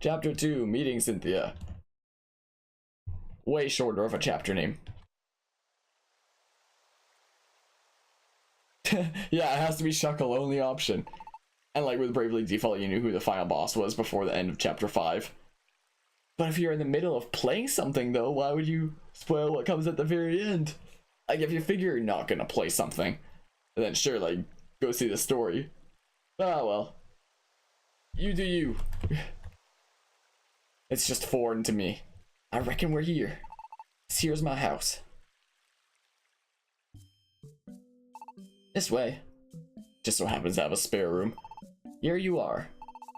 Chapter 2, Meeting Cynthia. Way shorter of a chapter name. Yeah, it has to be Shuckle, only option. And like with Bravely Default, you knew who the final boss was before the end of chapter 5. But if you're in the middle of playing something though, why would you spoil what comes at the very end? Like if you figure you're not gonna play something, then sure, like go see the story. Ah well. You do you. It's just foreign to me. I reckon we're here. Here's my house. This way. Just so happens to have a spare room. Here you are.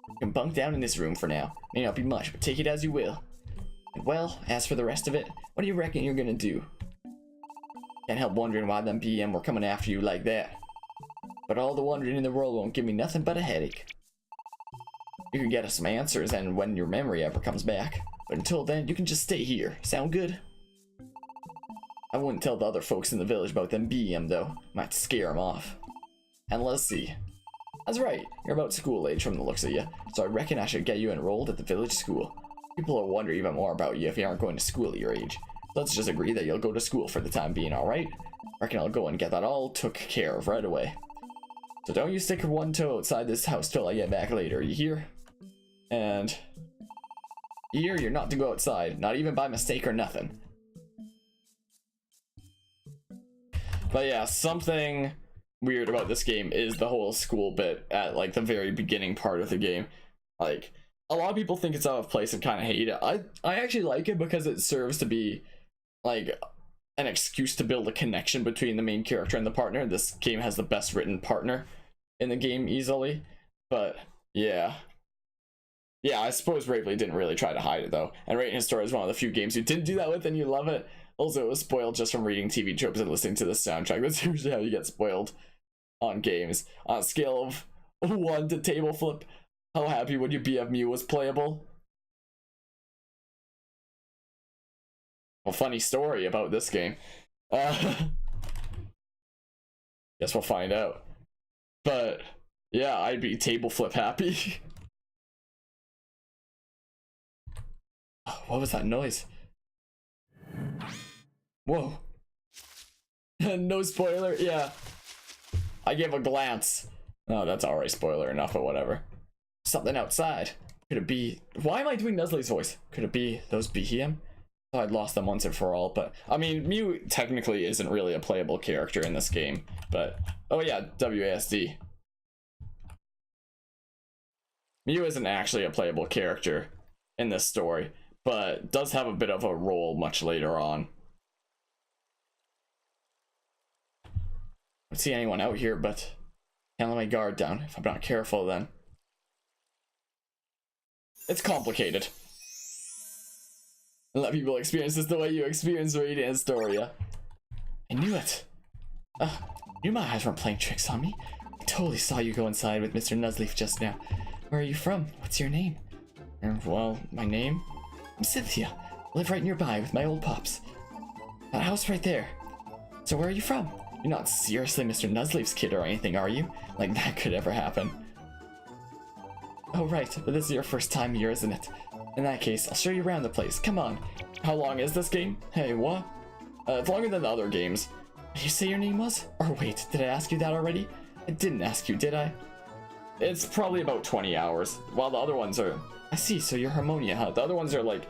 You can bunk down in this room for now. May not be much, but take it as you will. And well, as for the rest of it, what do you reckon you're gonna do? Can't help wondering why them BM were coming after you like that. But all the wondering in the world won't give me nothing but a headache. You can get us some answers and when your memory ever comes back. But until then, you can just stay here. Sound good? I wouldn't tell the other folks in the village about them BM though. Might scare them off. And let's see. That's right, you're about school age from the looks of you, so I reckon I should get you enrolled at the village school. People will wonder even more about you if you aren't going to school at your age. Let's just agree that you'll go to school for the time being, alright? Reckon I'll go and get that all took care of right away. So don't you stick one toe outside this house till I get back later, you hear? And here, you're not to go outside, not even by mistake or nothing. But yeah, something weird about this game is the whole school bit at like the very beginning part of the game. Like a lot of people think it's out of place and kind of hate it. I actually like it because it serves to be like an excuse to build a connection between the main character and the partner. This game has the best written partner in the game easily. But yeah, I suppose Bravely didn't really try to hide it though, and Rating His Story is one of the few games you didn't do that with and you love it. Also, it was spoiled just from reading TV tropes and listening to the soundtrack. That's usually how you get spoiled on games. On a scale of 1 to table flip, how happy would you be if Mew was playable? A funny story about this game. Guess we'll find out. But yeah, I'd be table flip happy. What was that noise? Whoa. No spoiler? Yeah. I gave a glance. Oh, that's already spoiler enough, but whatever. Something outside. Could it be... Why am I doing Nuzleaf's voice? Could it be those BM? Thought I'd lost them once and for all, but... I mean, Mew technically isn't really a playable character in this game, but... Oh yeah, WASD. Mew isn't actually a playable character in this story, but does have a bit of a role much later on. I don't see anyone out here, but can't let my guard down if I'm not careful then. It's complicated. And let people experience this the way you experience Radiant Historia. I knew it. Knew my eyes weren't playing tricks on me. I totally saw you go inside with Mr. Nuzleaf just now. Where are you from? What's your name? Well, my name? I'm Cynthia. I live right nearby with my old pops. That house right there. So where are you from? You're not seriously Mr. Nuzleaf's kid or anything, are you? Like that could ever happen. Oh right, but this is your first time here, isn't it? In that case, I'll show you around the place. Come on. How long is this game? Hey, what? It's longer than the other games. Did you say your name was? Or wait, did I ask you that already? I didn't ask you, did I? It's probably about 20 hours, while the other ones are... I see, so you're Harmonia, huh? The other ones are like...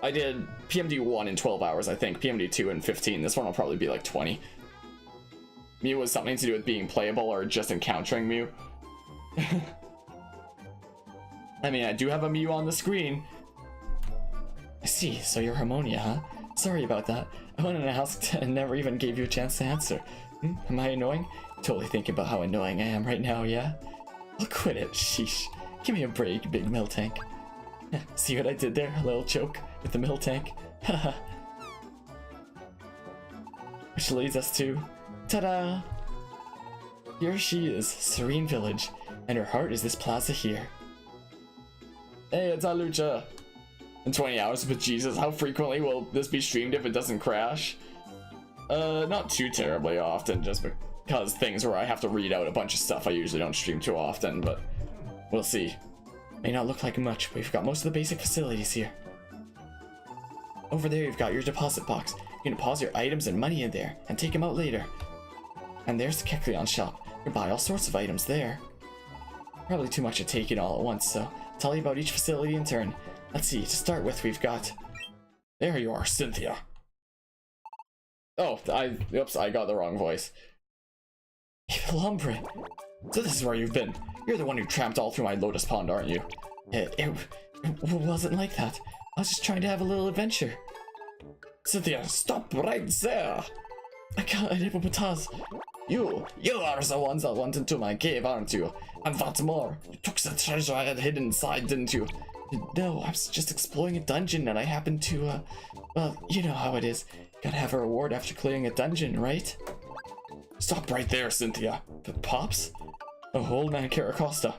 I did PMD 1 in 12 hours, I think. PMD 2 in 15. This one will probably be like 20. Mew was something to do with being playable or just encountering Mew. I mean, I do have a Mew on the screen. I see, so you're Harmonia, huh? Sorry about that. I went and asked and never even gave you a chance to answer. Am I annoying? Totally thinking about how annoying I am right now, yeah? I'll quit it, sheesh. Give me a break, big mill tank. See what I did there? A little joke with the mill tank. Haha. Which leads us to... Ta-da! Here she is, Serene Village, and her heart is this plaza here. Hey, it's Alucha! In 20 hours, but Jesus, how frequently will this be streamed if it doesn't crash? Not too terribly often, just because things where I have to read out a bunch of stuff I usually don't stream too often, but we'll see. May not look like much, but we've got most of the basic facilities here. Over there, you've got your deposit box. You can deposit your items and money in there, and take them out later. And there's the Kecleon shop. You can buy all sorts of items there. Probably too much to take in all at once, so I'll tell you about each facility in turn. Let's see, to start with, we've got... There you are, Cynthia. Oh, oops, I got the wrong voice. Evil Hombre. So this is where you've been. You're the one who tramped all through my lotus pond, aren't you? It wasn't like that. I was just trying to have a little adventure. Cynthia, stop right there. I can't, hippopotas. You are the ones that went into my cave, aren't you? And what's more, you took the treasure I had hidden inside, didn't you? No, I was just exploring a dungeon and I happened to, well, you know how it is. Gotta have a reward after clearing a dungeon, right? Stop right there, Cynthia. The Pops? Oh, old man Caracosta.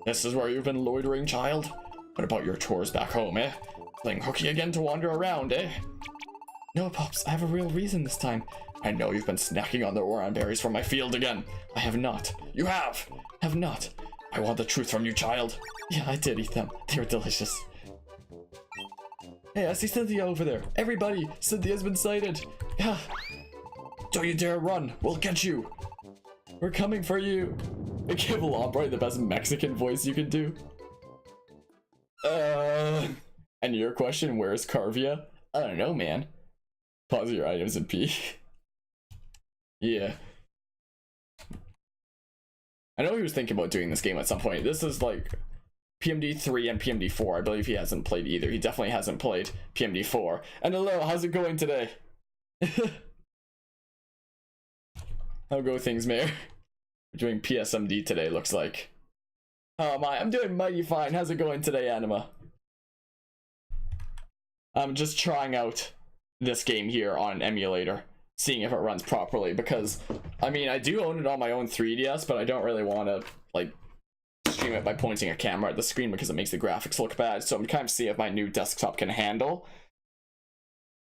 This is where you've been loitering, child? What about your chores back home, eh? Playing hooky again to wander around, eh? No, Pops, I have a real reason this time. I know you've been snacking on the oran berries from my field again. I have not. You have! Have not. I want the truth from you, child. Yeah, I did eat them. They were delicious. Hey, I see Cynthia over there. Everybody, Cynthia's been sighted. Yeah. Don't you dare run. We'll catch you. We're coming for you. Give Lombre the best Mexican voice you can do. And your question, where's Carvia? I don't know, man. Pause your items and pee. Yeah. I know he was thinking about doing this game at some point. This is like PMD 3 and PMD 4. I believe he hasn't played either. He definitely hasn't played PMD 4. And hello, how's it going today? How go things, Mayor? We're doing PSMD today, looks like. Oh my, I'm doing mighty fine. How's it going today, Anima? I'm just trying out this game here on an emulator, seeing if it runs properly, because, I mean, I do own it on my own 3DS, but I don't really want to, like, stream it by pointing a camera at the screen because it makes the graphics look bad, so I'm kind of seeing if my new desktop can handle,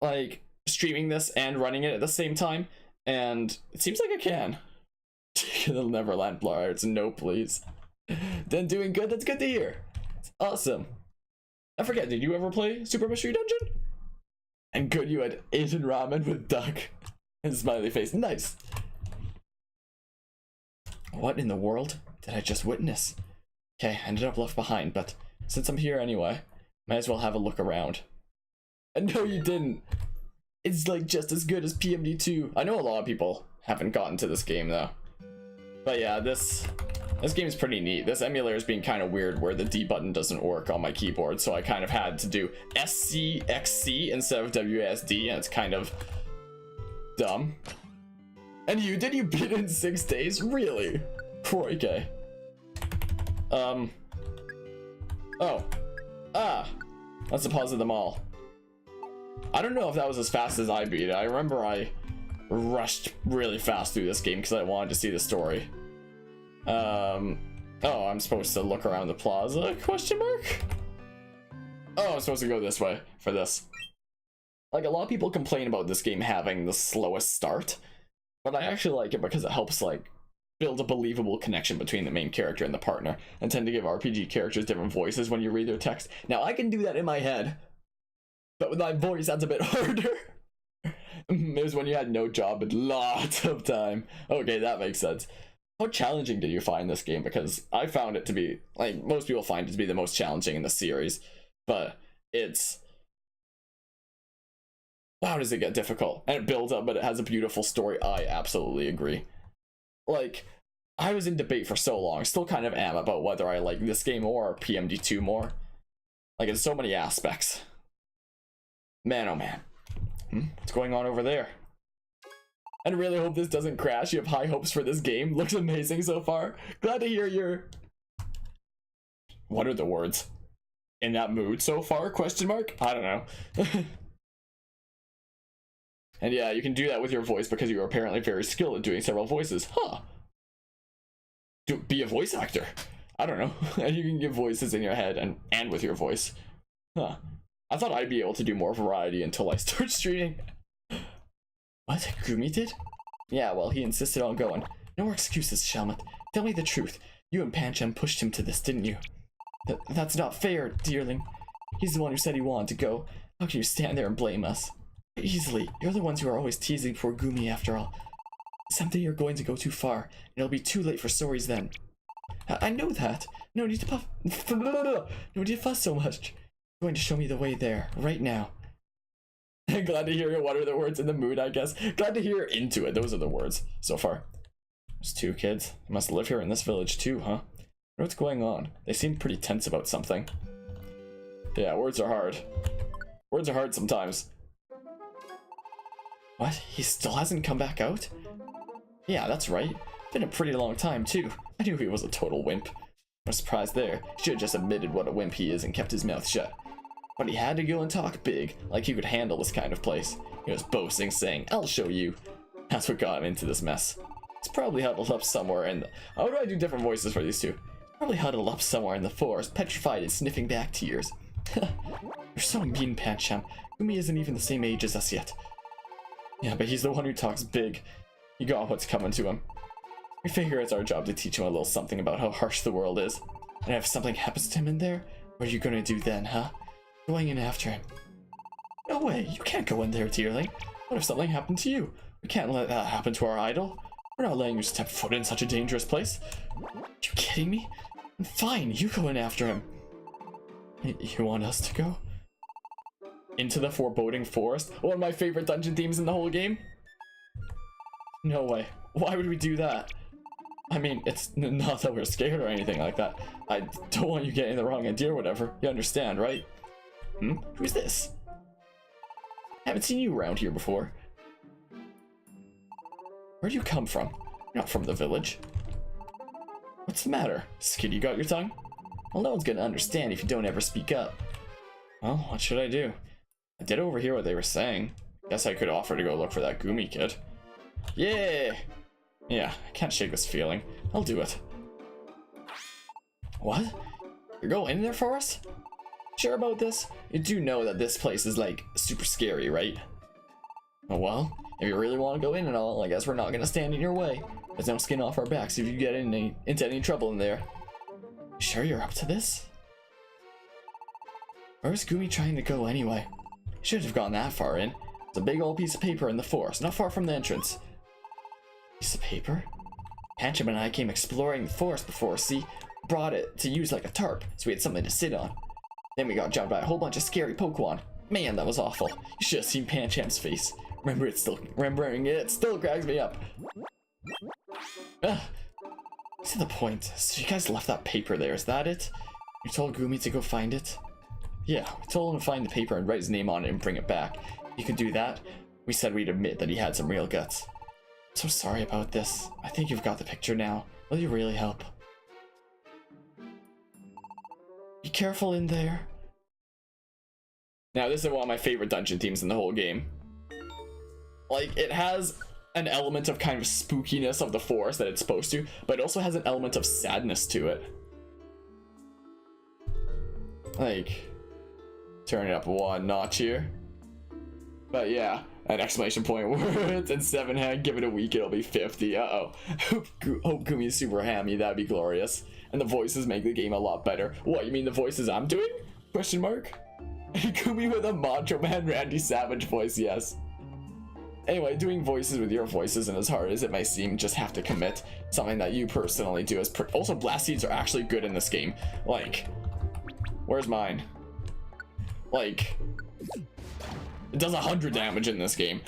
like, streaming this and running it at the same time, and it seems like it can. It'll never land Blards, no please. Then doing good, that's good to hear. It's awesome. I forget, did you ever play Super Mystery Dungeon? And good, you had Asian ramen with duck and smiley face. Nice. What in the world did I just witness? Okay, I ended up left behind, but since I'm here anyway, might as well have a look around. And no, you didn't. It's like just as good as PMD2. I know a lot of people haven't gotten to this game though. But yeah, this game is pretty neat. This emulator is being kind of weird where the D button doesn't work on my keyboard, so I kind of had to do SCXC instead of WASD, and it's kind of dumb. And you beat it in 6 days? Really? Okay. Oh. Let's deposit them all. I don't know if that was as fast as I beat it. I remember I rushed really fast through this game because I wanted to see the story. Oh, I'm supposed to look around the plaza? Question mark? Oh, I'm supposed to go this way for this. Like, a lot of people complain about this game having the slowest start, but I actually like it because it helps, like, build a believable connection between the main character and the partner, and tend to give RPG characters different voices when you read their text. Now, I can do that in my head, but with my voice, that's a bit harder. It was when you had no job and lots of time. Okay, that makes sense. How challenging did you find this game? Because I found it to be, like, most people find it to be the most challenging in the series, but it's... Wow, does it get difficult? And it builds up, but it has a beautiful story. I absolutely agree. Like, I was in debate for so long, still kind of am, about whether I like this game or PMD2 more. Like, in so many aspects. Man, oh man. What's going on over there? I really hope this doesn't crash. You have high hopes for this game. Looks amazing so far. Glad to hear your... What are the words? In that mood so far? Question mark? I don't know. And yeah, you can do that with your voice because you are apparently very skilled at doing several voices. Huh. Be a voice actor. I don't know. You can give voices in your head and with your voice. Huh. I thought I'd be able to do more variety until I start streaming. What? Gumi did? Yeah, well, he insisted on going. No more excuses, Shelmet. Tell me the truth. You and Pancham pushed him to this, didn't you? That's not fair, dearling. He's the one who said he wanted to go. How can you stand there and blame us? Easily. You're the ones who are always teasing poor Gumi after all. Someday you're going to go too far, and it'll be too late for stories then. I know that. No need to puff. No need to fuss so much. You're going to show me the way there, right now. Glad to hear it. What are the words in the mood, I guess? Glad to hear into it. Those are the words so far. There's 2 kids. They must live here in this village too, huh? What's going on? They seem pretty tense about something. Yeah, words are hard. Words are hard sometimes. What? He still hasn't come back out? Yeah, that's right. Been a pretty long time, too. I knew he was a total wimp. No surprise there. He should have just admitted what a wimp he is and kept his mouth shut. But he had to go and talk big, like he could handle this kind of place. He was boasting, saying, I'll show you. That's what got him into this mess. He's probably huddled up somewhere in the... How do I do different voices for these two? Probably huddled up somewhere in the forest, petrified and sniffing back tears. You're so mean, Pancham. Gumi isn't even the same age as us yet. Yeah, but he's the one who talks big. You got what's coming to him. We figure it's our job to teach him a little something about how harsh the world is. And if something happens to him in there, what are you gonna do then, huh? Going in after him. No way, you can't go in there, dearling. What if something happened to you? We can't let that happen to our idol. We're not letting you step foot in such a dangerous place. Are you kidding me? Fine, you go in after him. You want us to go? Into the Foreboding Forest? One of my favorite dungeon themes in the whole game? No way. Why would we do that? I mean, it's not that we're scared or anything like that. I don't want you getting the wrong idea or whatever. You understand, right? Who's this? Haven't seen you around here before. Where do you come from? You're not from the village. What's the matter? Skid, you got your tongue? Well, no one's gonna understand if you don't ever speak up. Well, what should I do? I did overhear what they were saying. Guess I could offer to go look for that Gumi kid. Yeah! Yeah, I can't shake this feeling. I'll do it. What? You're going in there for us? Sure about this? You do know that this place is, like, super scary, right? Oh well, if you really want to go in and all, I guess we're not gonna stand in your way. There's no skin off our backs if you get into any trouble in there. Sure you're up to this? Where's Gumi trying to go anyway? He shouldn't have gone that far in. It's a big old piece of paper in the forest, not far from the entrance. Piece of paper? Pancham and I came exploring the forest before, see? Brought it to use like a tarp, so we had something to sit on. Then we got jumped by a whole bunch of scary Pokemon. Man, that was awful. You should have seen Pancham's face. Remembering it still cracks me up. To the point. So you guys left that paper there, is that it? You told Gumi to go find it? Yeah, we told him to find the paper and write his name on it and bring it back. He could do that. We said we'd admit that he had some real guts. I'm so sorry about this. I think you've got the picture now. Will you really help? Be careful in there. Now, this is one of my favorite dungeon themes in the whole game. Like, it has an element of kind of spookiness of the forest that it's supposed to, but it also has an element of sadness to it. Like, turn it up one notch here. But yeah, an exclamation point words and 7 hand, give it a week, it'll be 50. Uh-oh. Hope Gumi's super hammy, that'd be glorious. And the voices make the game a lot better. What, you mean the voices I'm doing? Question mark? Gumi with a Macho Man Randy Savage voice, yes. Anyway, doing voices with your voice isn't as hard as it may seem. Just have to commit. Something that you personally do is also, blast seeds are actually good in this game. Like, where's mine? Like, it does 100 damage in this game.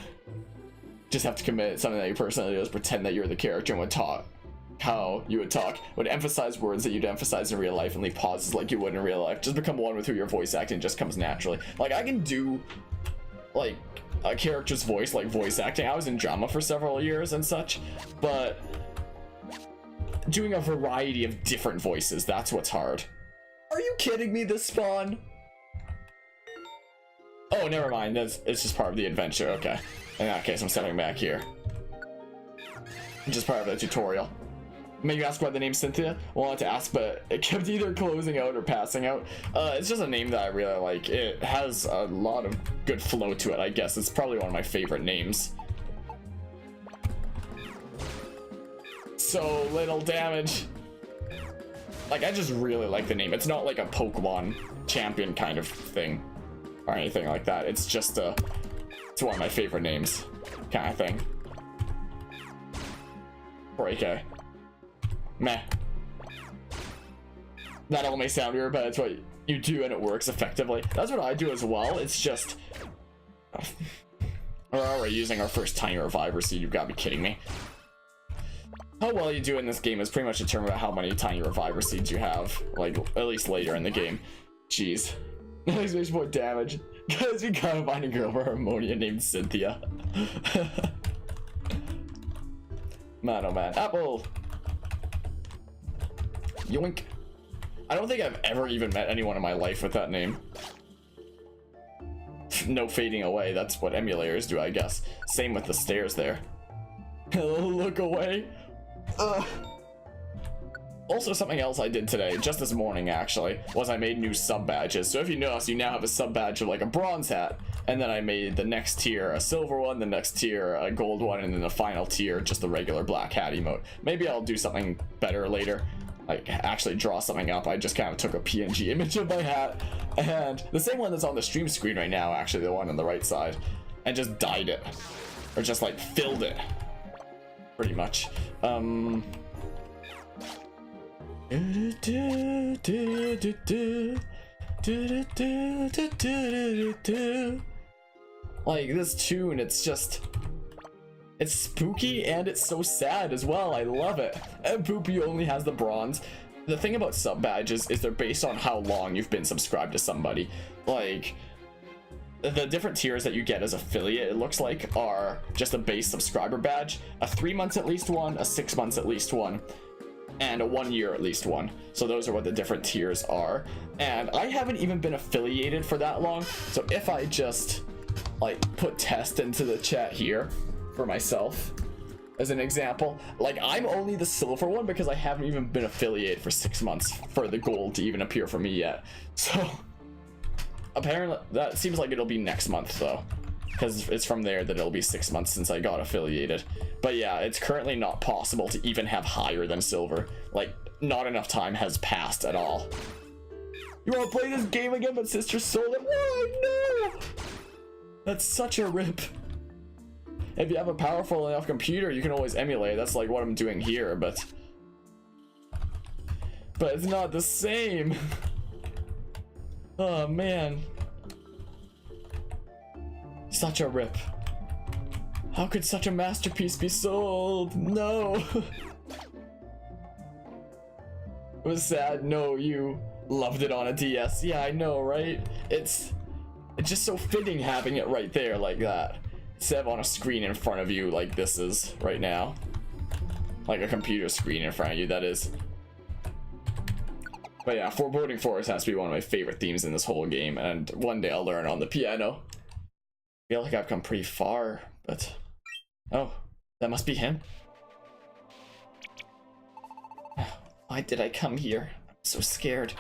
Just have to commit. Something that you personally do is pretend that you're the character and would talk how you would talk, would emphasize words that you'd emphasize in real life and leave pauses like you would in real life. Just become one with who you're voice acting, just comes naturally. Like, I can do like a character's voice, like voice acting. I was in drama for several years and such, but doing a variety of different voices, that's what's hard. Are you kidding me, this spawn? Oh, never mind, it's just part of the adventure. Okay, in that case I'm stepping back here. Just part of the tutorial. Maybe ask why the name's Cynthia. I wanted to ask, but it kept either closing out or passing out. It's just a name that I really like. It has a lot of good flow to it, I guess. It's probably one of my favorite names. So little damage. Like, I just really like the name. It's not like a Pokemon champion kind of thing or anything like that. It's just it's one of my favorite names kind of thing. Okay. Meh. That all may sound weird, but it's what you do and it works effectively. That's what I do as well. It's just... We're already using our first tiny reviver seed. You've got to be kidding me. How well you do in this game is pretty much determined by how many tiny reviver seeds you have. Like, at least later in the game. Jeez. That makes more damage. Because you gotta find a girl for Harmonia named Cynthia. Man, oh man. Apple! Yoink. I don't think I've ever even met anyone in my life with that name. No fading away, that's what emulators do, I guess. Same with the stairs there. Look away. Also, something else I did today, just this morning actually, was I made new sub badges. So if you notice, you now have a sub badge of like a bronze hat, and then I made the next tier a silver one, the next tier a gold one, and then the final tier just the regular black hat emote. Maybe I'll do something better later. Like actually draw something up. I just kind of took a PNG image of my hat, and the same one that's on the stream screen right now, actually the one on the right side, and just dyed it, or just like filled it, pretty much. Like this tune, it's spooky and it's so sad as well. I love it. And Poopy only has the bronze. The thing about sub badges is they're based on how long you've been subscribed to somebody. Like the different tiers that you get as affiliate, it looks like, are just a base subscriber badge, a 3 months at least one, a 6 months at least one, and a 1 year at least one. So those are what the different tiers are. And I haven't even been affiliated for that long. So if I just like put test into the chat here for myself as an example, like I'm only the silver one because I haven't even been affiliated for 6 months for the gold to even appear for me yet. So apparently that seems like it'll be next month though, because it's from there that it'll be 6 months since I got affiliated. But yeah, it's currently not possible to even have higher than silver. Like, not enough time has passed at all. You want to play this game again, but sister sold it? Oh no! That's such a rip. If you have a powerful enough computer, you can always emulate. That's like what I'm doing here, but it's not the same. Oh man. Such a rip. How could such a masterpiece be sold? No. It was sad. No, you loved it on a DS. Yeah, I know, right? It's just so fitting having it right there like that, instead of on a screen in front of you like this is right now. Like a computer screen in front of you, that is. But yeah, Foreboding Forest has to be one of my favorite themes in this whole game, and one day I'll learn on the piano. I feel like I've come pretty far, but... Oh, that must be him. Why did I come here? I'm so scared.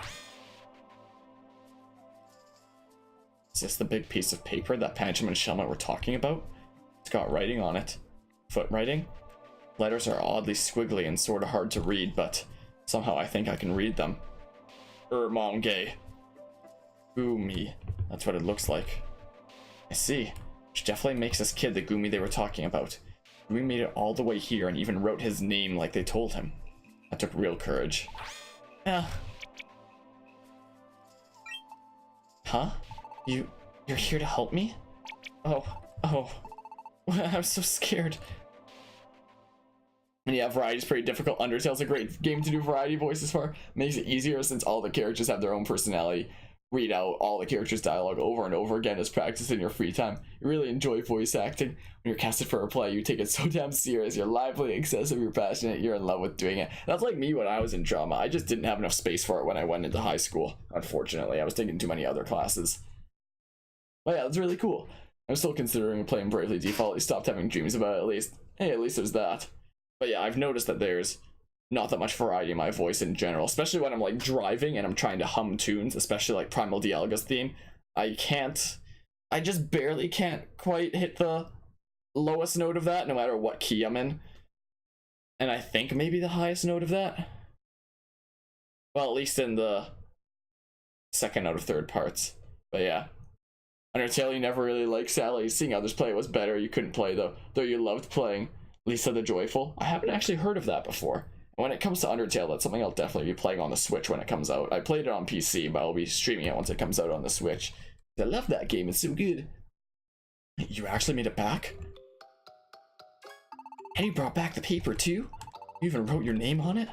Is this the big piece of paper that Pancham and Shelmet were talking about? It's got writing on it. Foot writing? Letters are oddly squiggly and sort of hard to read, but somehow I think I can read them. Mange. Gumi. That's what it looks like. I see. Which definitely makes this kid the Gumi they were talking about. Gumi made it all the way here and even wrote his name like they told him. That took real courage. Yeah. Huh? You're here to help me? Oh. I'm so scared. And yeah, Variety's pretty difficult. Undertale's a great game to do variety voices for. Makes it easier since all the characters have their own personality. Read out all the characters' dialogue over and over again as practice in your free time. You really enjoy voice acting. When you're casted for a play, you take it so damn serious. You're lively, excessive, you're passionate, you're in love with doing it. That's like me when I was in drama. I just didn't have enough space for it when I went into high school. Unfortunately, I was taking too many other classes. But yeah, that's really cool. I'm still considering playing Bravely Default. I stopped having dreams about it at least. Hey, at least there's that. But yeah, I've noticed that there's not that much variety in my voice in general, especially when I'm like driving and I'm trying to hum tunes, especially like Primal Dialga's theme. I just barely can't quite hit the lowest note of that no matter what key I'm in. And I think maybe the highest note of that. Well, at least in the second out of third parts. But yeah. Undertale you never really liked, Sally. Seeing others play was better. You couldn't play though you loved playing Lisa the Joyful. I haven't actually heard of that before. When it comes to Undertale, that's something I'll definitely be playing on the Switch when it comes out. I played it on PC, but I'll be streaming it once it comes out on the Switch. I love that game, it's so good. You actually made it back? And you brought back the paper too? You even wrote your name on it?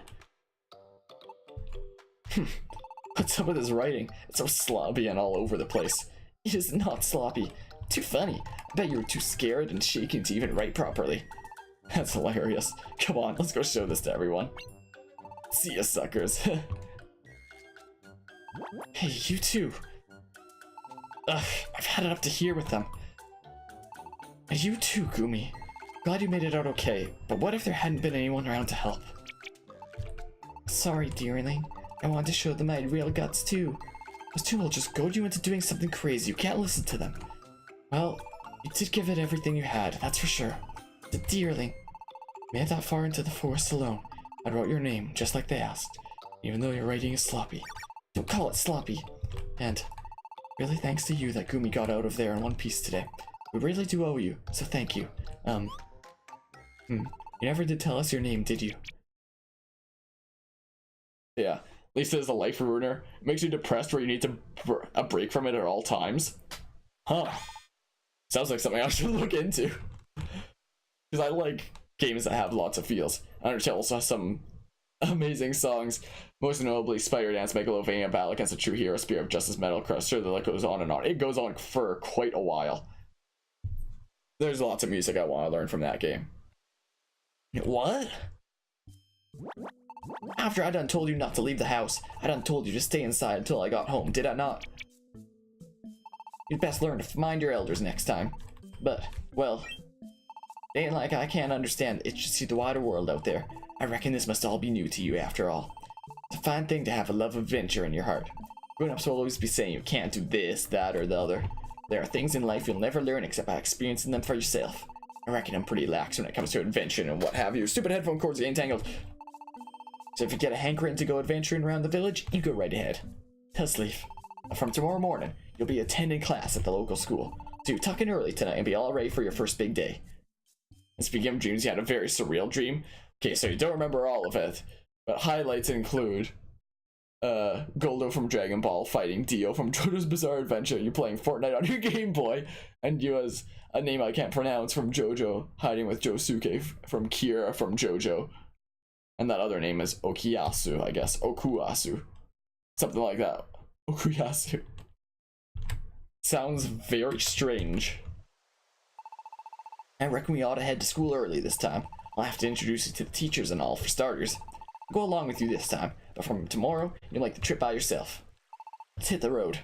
What's up with his writing? It's so sloppy and all over the place. It is not sloppy. Too funny. I bet you were too scared and shaken to even write properly. That's hilarious. Come on, let's go show this to everyone. See ya, suckers. Hey, you too. Ugh, I've had it up to here with them. And you too, Gumi. Glad you made it out okay, but what if there hadn't been anyone around to help? Sorry, dearling. I wanted to show them I had real guts too. Those two will just goad you into doing something crazy. You can't listen to them. Well, you did give it everything you had, that's for sure. The dearling. Made it that far into the forest alone. I wrote your name, just like they asked. Even though your writing is sloppy. Don't call it sloppy. And really thanks to you that Gumi got out of there in one piece today. We really do owe you, so thank you. You never did tell us your name, did you? Yeah, Lisa is a life ruiner. It makes you depressed where you need a break from it at all times. Huh. Sounds like something I should look into. Because I like games that have lots of feels. Undertale also has some amazing songs. Most notably Spider Dance, Megalovania, Battle Against a True Hero, Spear of Justice, Metal Crusher. The list goes on and on. It goes on for quite a while. There's lots of music I want to learn from that game. What? After I done told you not to leave the house, I done told you to stay inside until I got home, did I not? You'd best learn to mind your elders next time. But, well, it ain't like I can't understand that you see the wider world out there. I reckon this must all be new to you after all. It's a fine thing to have a love of adventure in your heart. Grown-ups will always be saying you can't do this, that, or the other. There are things in life you'll never learn except by experiencing them for yourself. I reckon I'm pretty lax when it comes to adventuring and what have you. Stupid headphone cords get entangled. So if you get a hankering to go adventuring around the village, you go right ahead. Thus leave. From tomorrow morning, you'll be attending class at the local school. So you tuck in early tonight and be all ready for your first big day. And speaking of dreams, you had a very surreal dream. Okay, so you don't remember all of it, but highlights include Goldo from Dragon Ball fighting Dio from JoJo's Bizarre Adventure. You playing Fortnite on your Game Boy, and you as a name I can't pronounce from JoJo hiding with Josuke from Kira from JoJo. And that other name is Okuyasu, I guess. Okuyasu. Something like that. Okuyasu. Sounds very strange. I reckon we ought to head to school early this time. I'll have to introduce you to the teachers and all for starters. I'll go along with you this time, but from tomorrow, you'll make the trip by yourself. Let's hit the road.